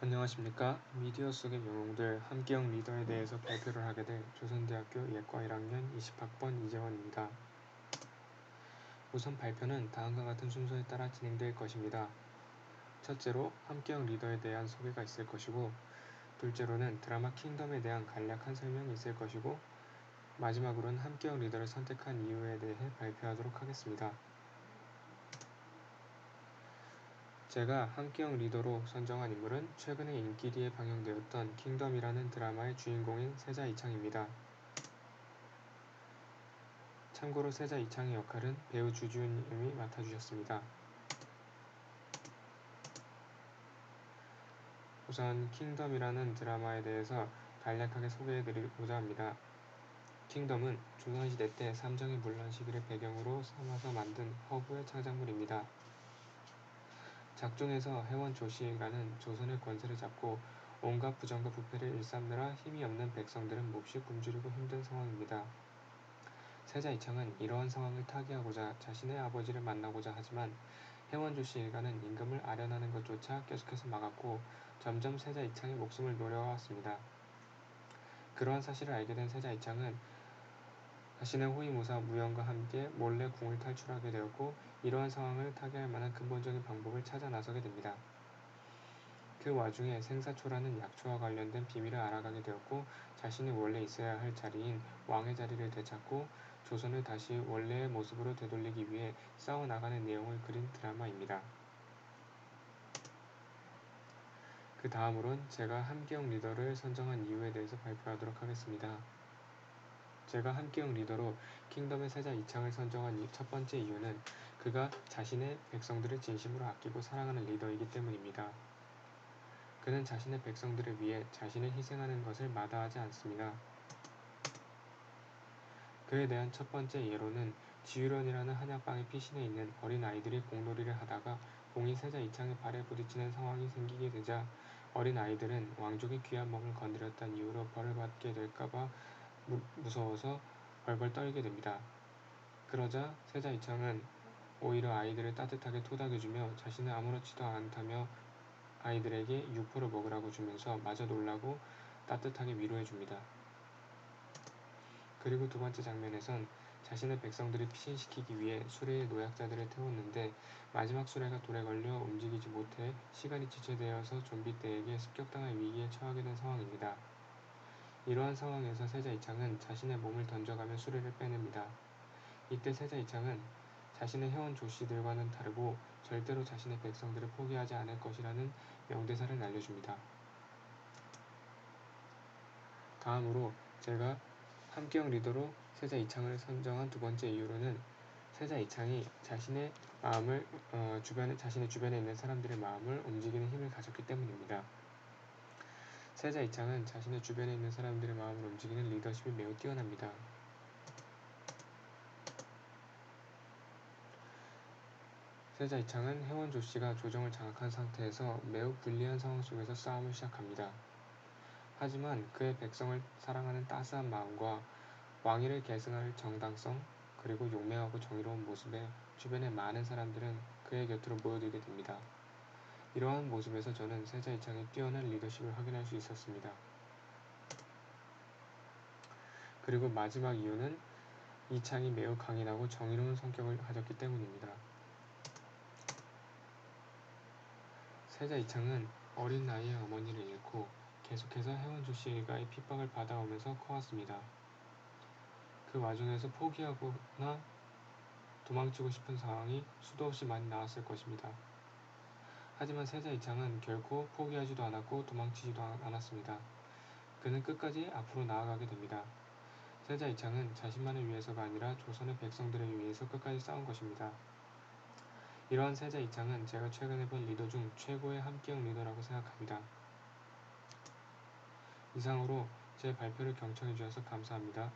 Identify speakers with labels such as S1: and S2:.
S1: 안녕하십니까. 미디어 속의 영웅들 함기영 리더에 대해서 발표를 하게 될 조선대학교 예과 1학년 20학번 이재원입니다. 우선 발표는 다음과 같은 순서에 따라 진행될 것입니다. 첫째로 함기영 리더에 대한 소개가 있을 것이고, 둘째로는 드라마 킹덤에 대한 간략한 설명이 있을 것이고, 마지막으로는 함기영 리더를 선택한 이유에 대해 발표하도록 하겠습니다. 제가 함기영 리더로 선정한 인물은 최근에 인기리에 방영되었던 킹덤이라는 드라마의 주인공인 세자 이창입니다. 참고로 세자 이창의 역할은 배우 주지훈님이 맡아주셨습니다. 우선 킹덤이라는 드라마에 대해서 간략하게 소개해드리고자 합니다. 킹덤은 조선시대 때 삼정의 문란 시기를 배경으로 삼아서 만든 허구의 창작물입니다. 작중에서 해원 조씨라는 조선의 권세를 잡고 온갖 부정과 부패를 일삼느라 힘이 없는 백성들은 몹시 굶주리고 힘든 상황입니다. 세자 이창은 이러한 상황을 타개하고자 자신의 아버지를 만나고자 하지만 해원 조씨 일가는 임금을 아련하는 것조차 계속해서 막았고 점점 세자 이창의 목숨을 노려왔습니다. 그러한 사실을 알게 된 세자 이창은 자신의 호위무사 무영과 함께 몰래 궁을 탈출하게 되었고 이러한 상황을 타개할 만한 근본적인 방법을 찾아 나서게 됩니다. 그 와중에 생사초라는 약초와 관련된 비밀을 알아가게 되었고 자신이 원래 있어야 할 자리인 왕의 자리를 되찾고 조선을 다시 원래의 모습으로 되돌리기 위해 싸워나가는 내용을 그린 드라마입니다. 그 다음으론 제가 함기영 리더를 선정한 이유에 대해서 발표하도록 하겠습니다. 제가 함기영 리더로 킹덤의 세자 이창을 선정한 첫 번째 이유는 그가 자신의 백성들을 진심으로 아끼고 사랑하는 리더이기 때문입니다. 그는 자신의 백성들을 위해 자신을 희생하는 것을 마다하지 않습니다. 그에 대한 첫 번째 예로는 지유련이라는 한약방에 피신해 있는 어린 아이들이 공놀이를 하다가 공이 세자 이창의 발에 부딪히는 상황이 생기게 되자 어린 아이들은 왕족의 귀한 몸을 건드렸다는 이유로 벌을 받게 될까봐 무서워서 벌벌 떨게 됩니다. 그러자 세자 이창은 오히려 아이들을 따뜻하게 토닥여주며 자신은 아무렇지도 않다며 아이들에게 육포를 먹으라고 주면서 마저 놀라고 따뜻하게 위로해줍니다. 그리고 두 번째 장면에선 자신의 백성들을 피신시키기 위해 수레에 노약자들을 태웠는데 마지막 수레가 돌에 걸려 움직이지 못해 시간이 지체되어서 좀비떼에게 습격당할 위기에 처하게 된 상황입니다. 이러한 상황에서 세자 이창은 자신의 몸을 던져가며 수레를 빼냅니다. 이때 세자 이창은 자신의 해원 조씨들과는 다르고 절대로 자신의 백성들을 포기하지 않을 것이라는 명대사를 날려줍니다. 다음으로 제가 함기영 리더로 세자 이창을 선정한 두 번째 이유로는 세자 이창이 자신의 주변에 있는 사람들의 마음을 움직이는 힘을 가졌기 때문입니다. 세자 이창은 자신의 주변에 있는 사람들의 마음을 움직이는 리더십이 매우 뛰어납니다. 세자 이창은 해원 조씨가 조정을 장악한 상태에서 매우 불리한 상황 속에서 싸움을 시작합니다. 하지만 그의 백성을 사랑하는 따스한 마음과 왕위를 계승할 정당성 그리고 용맹하고 정의로운 모습에 주변의 많은 사람들은 그의 곁으로 모여들게 됩니다. 이러한 모습에서 저는 세자 이창의 뛰어난 리더십을 확인할 수 있었습니다. 그리고 마지막 이유는 이창이 매우 강인하고 정의로운 성격을 가졌기 때문입니다. 세자 이창은 어린 나이에 어머니를 잃고 계속해서 해원 조씨 일가의 핍박을 받아오면서 커왔습니다. 그 와중에서 포기하거나 도망치고 싶은 상황이 수도 없이 많이 나왔을 것입니다. 하지만 세자 이창은 결코 포기하지도 않았고 도망치지도 않았습니다. 그는 끝까지 앞으로 나아가게 됩니다. 세자 이창은 자신만을 위해서가 아니라 조선의 백성들을 위해서 끝까지 싸운 것입니다. 이러한 세자 이창은 제가 최근에 본 리더 중 최고의 함기영 리더라고 생각합니다. 이상으로 제 발표를 경청해 주셔서 감사합니다.